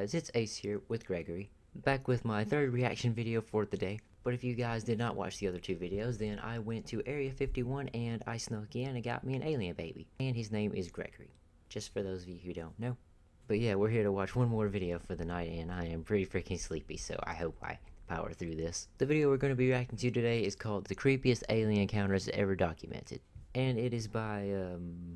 guys, it's Ace here with Gregory, back with my third reaction video for the day. But if you guys did not watch the other two videos, then I went to Area 51 and I snuck in and got me an alien baby. And his name is Gregory, just for those of you who don't know. But yeah, we're here to watch one more video for the night, and I am pretty freaking sleepy, so I hope I power through this. The video we're going to be reacting to today is called The Creepiest Alien Encounters Ever Documented. And it is by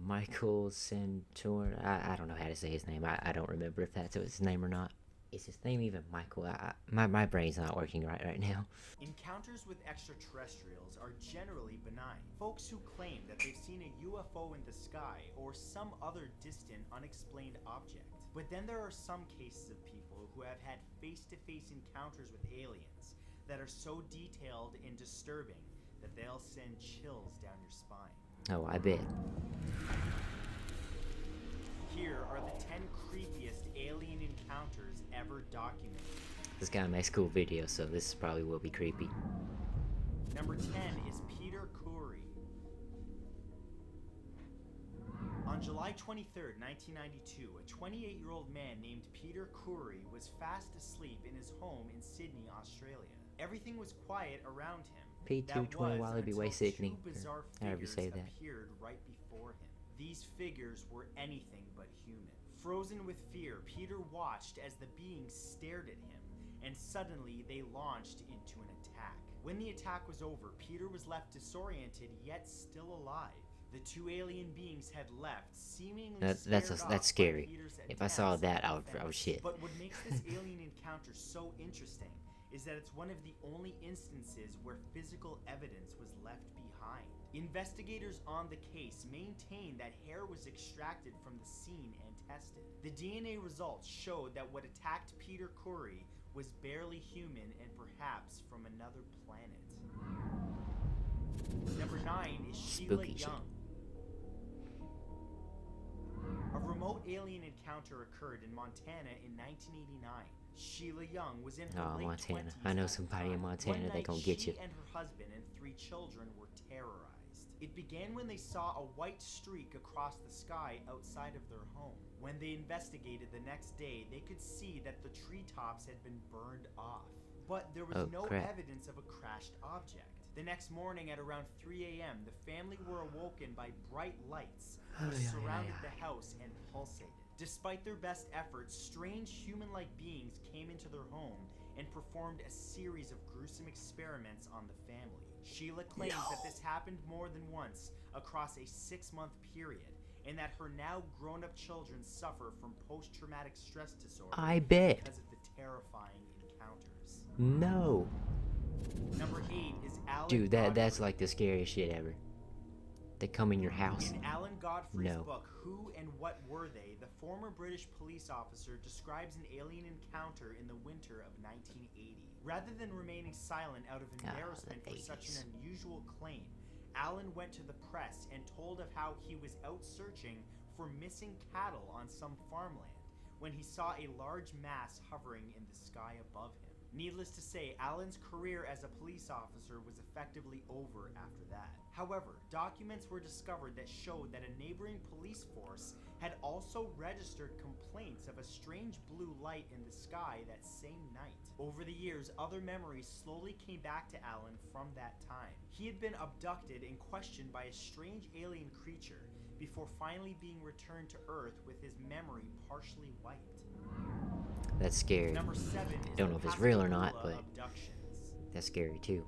Michael Santorn. I don't know how to say his name. I don't remember if that's his name or not. Is his name even Michael? My brain's not working right now. Encounters with extraterrestrials are generally benign. Folks who claim that they've seen a UFO in the sky or some other distant, unexplained object. But then there are some cases of people who have had face-to-face encounters with aliens that are so detailed and disturbing that they'll send chills down your spine. Oh, I bet. Here are the 10 creepiest alien encounters ever documented. This guy makes cool videos, so this probably will be creepy. Number 10 is Peter Curry. On July 23rd, 1992, a 28-year-old man named Peter Curry was fast asleep in his home in Sydney, Australia. Everything was quiet around him. P220 while be way sickening. Bizarre However you figures say that. appeared right before him. These figures were anything but human. Frozen with fear, Peter watched as the beings stared at him, and suddenly they launched into an attack. When the attack was over, Peter was left disoriented yet still alive. The two alien beings had left, seemingly that's scary. If I saw that, I would shit. But what makes this alien encounter so interesting is that it's one of the only instances where physical evidence was left behind. Investigators on the case maintain that hair was extracted from the scene and tested. The DNA results showed that what attacked Peter Curry was barely human and perhaps from another planet. Number 9 is Sheila Young. A remote alien encounter occurred in Montana in 1989. Sheila Young was in her late Montana. 20s I know at the somebody in time. Montana. One They night, gonna get you. She and her husband and 3 children were terrorized. It began when they saw a white streak across the sky outside of their home. When they investigated the next day, they could see that the treetops had been burned off. But there was no evidence of a crashed object. The next morning at around 3 a.m., the family were awoken by bright lights which surrounded the house and pulsated. Despite their best efforts, strange human-like beings came into their home and performed a series of gruesome experiments on the family. Sheila claims that this happened more than once across a 6-month period, and that her now grown-up children suffer from post-traumatic stress disorder. I bet. Because of the terrifying encounters. No. Number 8 is Alan Dude, Godfrey. that's like the scariest shit ever. They come in your house. In Alan Godfrey's book, Who and What Were They?, the former British police officer describes an alien encounter in the winter of 1980. Rather than remaining silent out of embarrassment for such an unusual claim, Alan went to the press and told of how he was out searching for missing cattle on some farmland when he saw a large mass hovering in the sky above him. Needless to say, Alan's career as a police officer was effectively over after that. However, documents were discovered that showed that a neighboring police force had also registered complaints of a strange blue light in the sky that same night. Over the years, other memories slowly came back to Alan from that time. He had been abducted and questioned by a strange alien creature before finally being returned to Earth with his memory partially wiped. That's scary. Number 7 is Don't know if it's real or not, Pascagoula but abductions. that's scary too.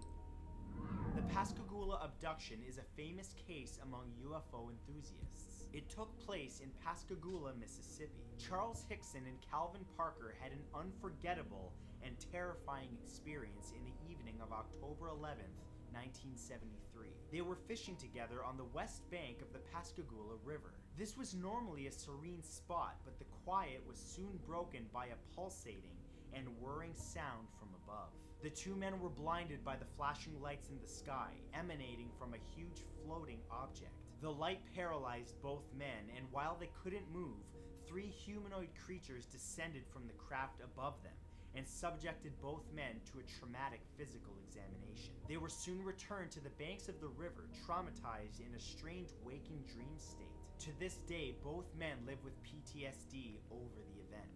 The Pascagoula abduction is a famous case among UFO enthusiasts. It took place in Pascagoula, Mississippi. Charles Hickson and Calvin Parker had an unforgettable and terrifying experience in the evening of October 11th, 1973. They were fishing together on the west bank of the Pascagoula River. This was normally a serene spot, but the quiet was soon broken by a pulsating and whirring sound from above. The two men were blinded by the flashing lights in the sky, emanating from a huge floating object. The light paralyzed both men, and while they couldn't move, 3 humanoid creatures descended from the craft above them and subjected both men to a traumatic physical examination. They were soon returned to the banks of the river, traumatized in a strange waking dream state. To this day, both men live with PTSD over the event.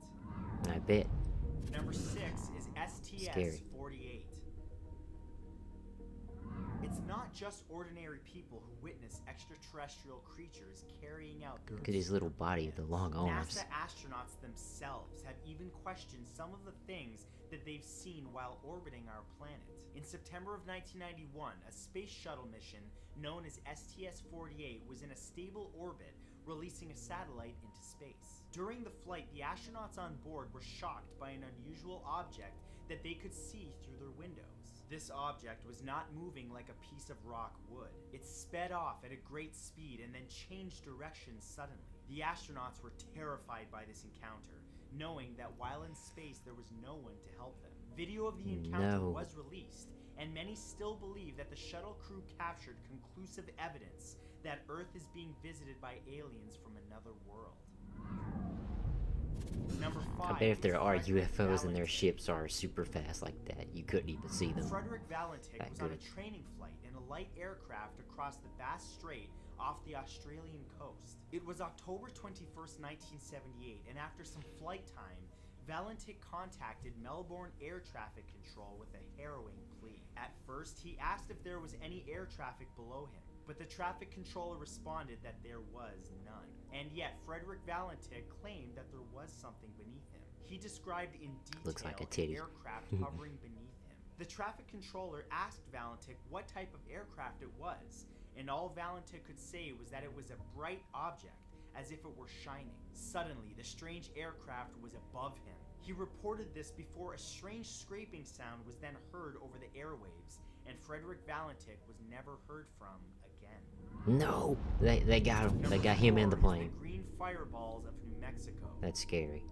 I bet. Number 6 is Scary. STS-48. It's not just ordinary people who witness extraterrestrial creatures carrying out their Look at his little body with the long arms. NASA astronauts themselves have even questioned some of the things that they've seen while orbiting our planet. In September of 1991, a space shuttle mission known as STS-48 was in a stable orbit, releasing a satellite into space. During the flight, the astronauts on board were shocked by an unusual object that they could see through their windows. This object was not moving like a piece of rock would. It sped off at a great speed and then changed direction suddenly. The astronauts were terrified by this encounter, knowing that while in space there was no one to help them. Video of the encounter was released, and many still believe that the shuttle crew captured conclusive evidence that Earth is being visited by aliens from another world. Number 5. I bet if there are Frederick UFOs and their Valentik. ships are super fast like that, you couldn't even see them. Frederick Valentik That was on a good. training flight in a light aircraft across the Bass Strait off the Australian coast. It was October 21st, 1978, and after some flight time, Valentik contacted Melbourne Air Traffic Control with a harrowing plea. At first, he asked if there was any air traffic below him, but the traffic controller responded that there was none. And yet, Frederick Valentik claimed that there was something beneath him. He described in detail Looks like a an titty. aircraft hovering beneath him. The traffic controller asked Valentik what type of aircraft it was, and all Valentik could say was that it was a bright object, as if it were shining. Suddenly, the strange aircraft was above him. He reported this before a strange scraping sound was then heard over the airwaves, and Frederick Valentik was never heard from again. No! They got him. They Number got him in the 4 is plane. The green fireballs of New Mexico. That's scary.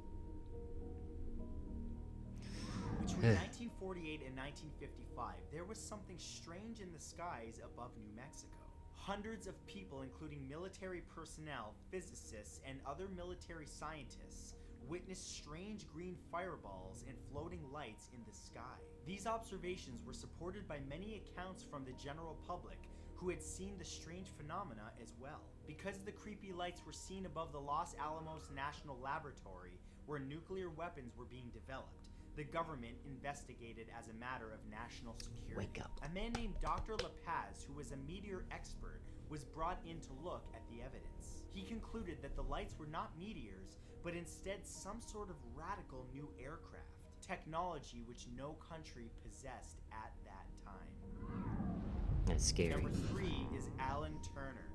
Between 1948 and 1955, there was something strange in the skies above New Mexico. Hundreds of people, including military personnel, physicists, and other military scientists, witnessed strange green fireballs and floating lights in the sky. These observations were supported by many accounts from the general public who had seen the strange phenomena as well. Because the creepy lights were seen above the Los Alamos National Laboratory, where nuclear weapons were being developed, the government investigated as a matter of national security. Wake up. A man named Dr. La Paz, who was a meteor expert, was brought in to look at the evidence. He concluded that the lights were not meteors, but instead some sort of radical new aircraft, technology which no country possessed at that time. That's scary. Number 3 is Alan Turner.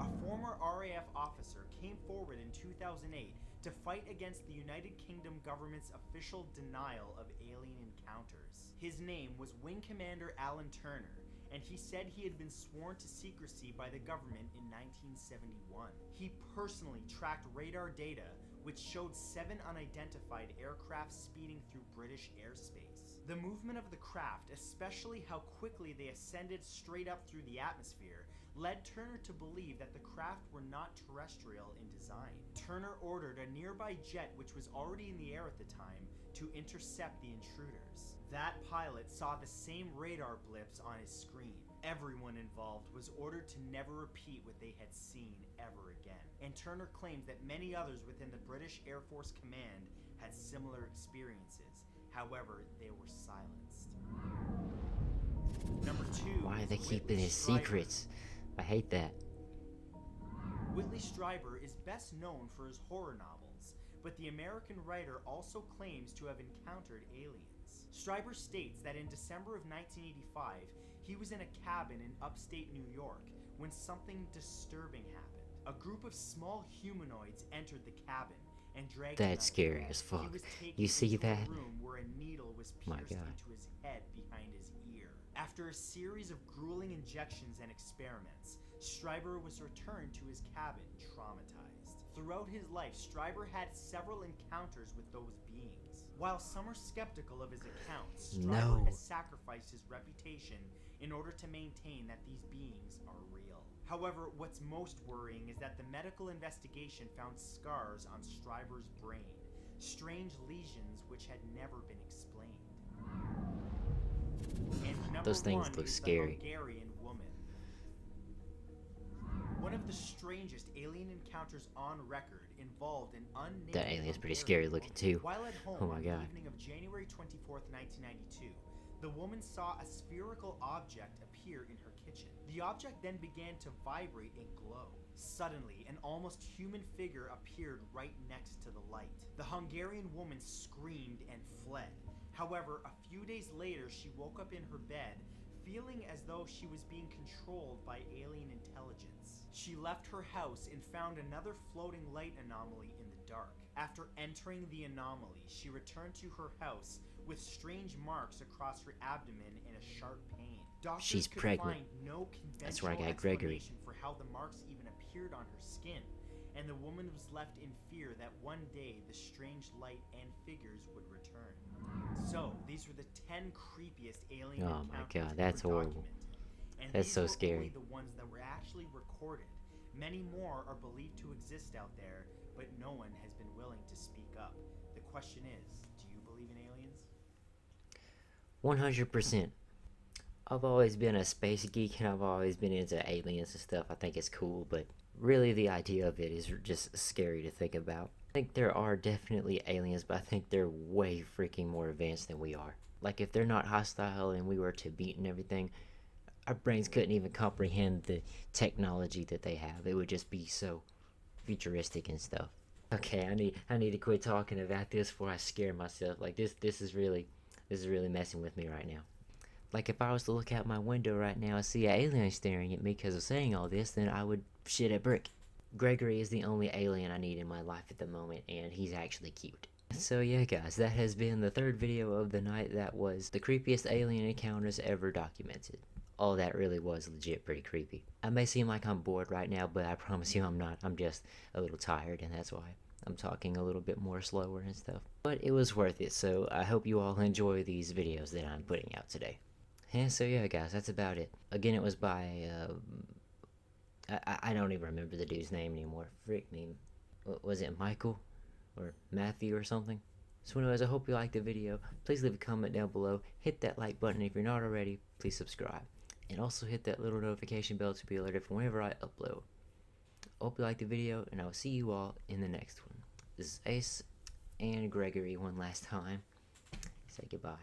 A former RAF officer came forward in 2008 to fight against the United Kingdom government's official denial of alien encounters. His name was Wing Commander Alan Turner, and he said he had been sworn to secrecy by the government in 1971. He personally tracked radar data which showed 7 unidentified aircraft speeding through British airspace. The movement of the craft, especially how quickly they ascended straight up through the atmosphere, led Turner to believe that the craft were not terrestrial in design. Turner ordered a nearby jet, which was already in the air at the time, to intercept the intruders. That pilot saw the same radar blips on his screen. Everyone involved was ordered to never repeat what they had seen ever again. And Turner claims that many others within the British Air Force Command had similar experiences. However, they were silenced. Number 2. Why are they is keeping Whitley his Strieber. secrets? I hate that. Whitley Strieber is best known for his horror novels, but the American writer also claims to have encountered aliens. Strieber states that in December of 1985, he was in a cabin in upstate New York when something disturbing happened. A group of small humanoids entered the cabin and dragged him out That's of scary bed. as He fuck. was taken You see into a that? room where a needle was My pierced God. into his head behind his ear. After a series of grueling injections and experiments, Strieber was returned to his cabin traumatized. Throughout his life, Strieber had several encounters with those beings. While some are skeptical of his accounts, Strieber No. has sacrificed his reputation in order to maintain that these beings are real. However, what's most worrying is that the medical investigation found scars on Strieber's brain, strange lesions which had never been explained. And number Those things 1 look is scary. The Hungarian woman. One of the strangest alien encounters on record involved an unnamed That alien's pretty Hungarian scary looking woman. too. While at home Oh my on god. the evening of January 24th, 1992, the woman saw a spherical object appear in her kitchen. The object then began to vibrate and glow. Suddenly, an almost human figure appeared right next to the light. The Hungarian woman screamed and fled. However, a few days later, she woke up in her bed, feeling as though she was being controlled by alien intelligence. She left her house and found another floating light anomaly in the dark. After entering the anomaly, she returned to her house with strange marks across her abdomen and a sharp pain. Doctors She's could pregnant. find no conventional That's where I got Gregory. explanation for how the marks even appeared on her skin, and the woman was left in fear that one day the strange light and figures would return. So, these were the 10 creepiest alien Oh my encounters god, that's ever horrible. documented. And That's these so were scary. only the ones that were actually recorded. Many more are believed to exist out there, but no one has been willing to speak up. The question is, do you believe in aliens? 100%. I've always been a space geek and I've always been into aliens and stuff. I think it's cool, but really the idea of it is just scary to think about. I think there are definitely aliens, but I think they're way freaking more advanced than we are. Like, if they're not hostile and we were to beat and everything, our brains couldn't even comprehend the technology that they have. It would just be so futuristic and stuff. Okay, I need to quit talking about this before I scare myself. Like, this is really messing with me right now. Like, if I was to look out my window right now and see an alien staring at me because of saying all this, then I would shit a brick. Gregory is the only alien I need in my life at the moment, and he's actually cute. So yeah guys, that has been the third video of the night. That was the creepiest alien encounters ever documented. All that really was legit pretty creepy. I may seem like I'm bored right now, but I promise you I'm not. I'm just a little tired, and that's why I'm talking a little bit more slower and stuff. But it was worth it, so I hope you all enjoy these videos that I'm putting out today. And so yeah guys, that's about it. Again, it was by, I don't even remember the dude's name anymore. Frick me. Was it Michael? Or Matthew or something? So anyways, I hope you liked the video. Please leave a comment down below. Hit that like button if you're not already. Please subscribe. And also hit that little notification bell to be alerted for whenever I upload. I hope you liked the video, and I will see you all in the next one. This is Ace and Gregory one last time. Say goodbye.